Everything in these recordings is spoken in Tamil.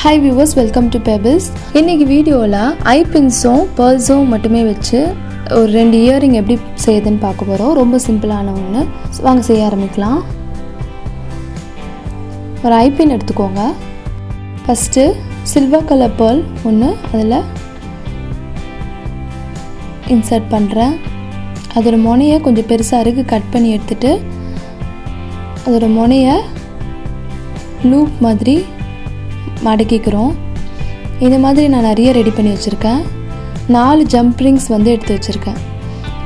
Hi viewers, welcome to Pebbles. இன்னைக்கு வீடியோல ஐ பின்ஸும் pearlsம் மட்டுமே வச்சு ஒரு ரெண்டு இயரிங் எப்படி செய்யதுன்னு பார்க்க போறோம். ரொம்ப சிம்பிளான ஒண்ணு. வாங்க செய்ய ஆரம்பிக்கலாம். ஒரு ஐ பின் எடுத்துக்கோங்க. ஃபர்ஸ்ட் சில்வர் கலர் pearl ஒன்னு அதுல இன்சர்ட் பண்றேன். அதோட முனையை கொஞ்சம் பெருசா இருக்கு கட் பண்ணி எடுத்துட்டு அதோட முனையை லூப் மாதிரி மடக்கிக்கிறோம். இந்த மாதிரி நான் நிறைய ரெடி பண்ணி வச்சிருக்கேன். 4 ஜம்ப் ரிங்ஸ் வந்து எடுத்து வச்சிருக்கேன்.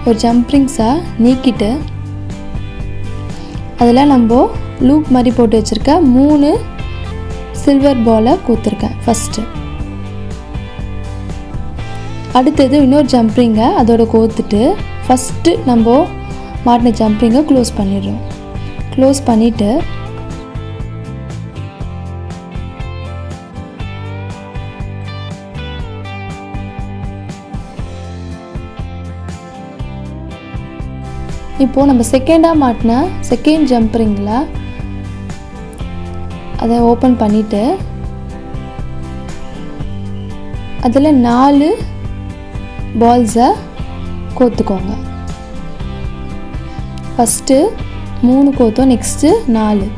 ஒரு ஜம்ப் ரிங்ஸை நீக்கிட்டு அதில் நம்ம லூப் மாதிரி போட்டு வச்சிருக்க 3 சில்வர் பாலை கோத்துருக்கேன். ஃபஸ்ட்டு அடுத்தது இன்னொரு ஜம்ப் ரிங்கை அதோட கோத்துட்டு ஃபஸ்ட்டு நம்ம மாட்டின ஜம்ப் ரிங்கை க்ளோஸ் பண்ணிடுறோம். க்ளோஸ் பண்ணிவிட்டு இப்போ நம்ம செகண்டாக மாட்டின செகண்ட் ஜம்ப் ரிங்கில் அதை ஓப்பன் பண்ணிவிட்டு அதில் 4 பால்ஸை கோத்துக்கோங்க. ஃபஸ்ட்டு 3 கோத்தோம், நெக்ஸ்ட்டு 4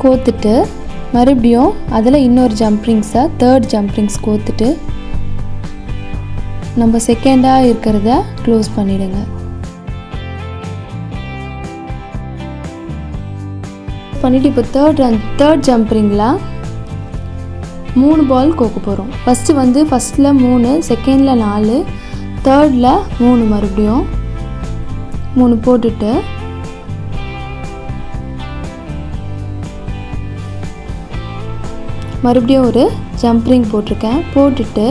கோத்துட்டு மறுபடியும் அதில் இன்னொரு ஜம்ப் ரிங்ஸை தேர்ட் ஜம்ப் ரிங்ஸ் கோத்துட்டு நம்ம செகண்டாக இருக்கிறத க்ளோஸ் பண்ணிடுங்க. பண்ணிவிட்டு இப்போ தேர்ட் ஜம்ப் ரிங்கில் 3 பால் கோக்க போகிறோம். ஃபஸ்ட்டு வந்து ஃபஸ்ட்டில் 3, செகண்டில் 4, தேர்டில் 3 மறுபடியும் 3 போட்டுட்டு மறுபடியும் ஒரு ஜம்ப் ரிங் போட்டிருக்கேன். போட்டுட்டு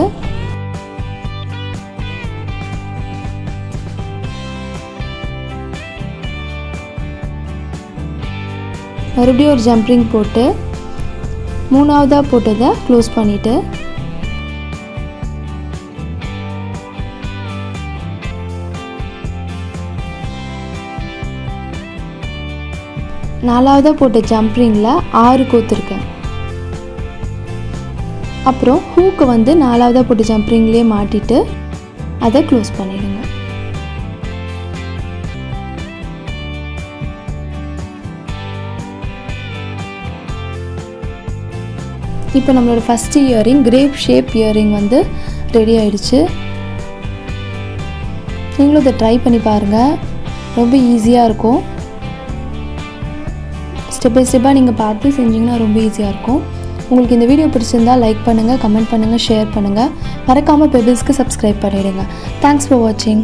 மறுபடியும் ஒரு ஜம்ப் ரிங் போட்டு 3ஆவதாக போட்டதை க்ளோஸ் பண்ணிவிட்டு நாலாவதாக போட்ட ஜம்ப் ரிங்கில் 6 கோத்துருக்கேன். அப்புறம் ஹூக்கை வந்து 4ஆவதாக போட்ட ஜம்ப் ரிங்லேயே மாட்டிட்டு அதை க்ளோஸ் பண்ணிடுங்க. இப்போ நம்மளோட first earring grape shape earring வந்து ரெடி ஆகிடுச்சு. நீங்களும் இதை ட்ரை பண்ணி பாருங்கள். ரொம்ப ஈஸியாக இருக்கும். ஸ்டெப் பை ஸ்டெப்பாக நீங்கள் பார்த்து செஞ்சிங்கன்னா ரொம்ப ஈஸியாக இருக்கும். உங்களுக்கு இந்த வீடியோ பிடிச்சிருந்தால் லைக் பண்ணுங்கள், கமெண்ட் பண்ணுங்கள், ஷேர் பண்ணுங்கள். மறக்காமல் பெபிள்ஸ்க்கு சப்ஸ்கிரைப் பண்ணிவிடுங்க. தேங்க்ஸ் ஃபார் வாட்சிங்.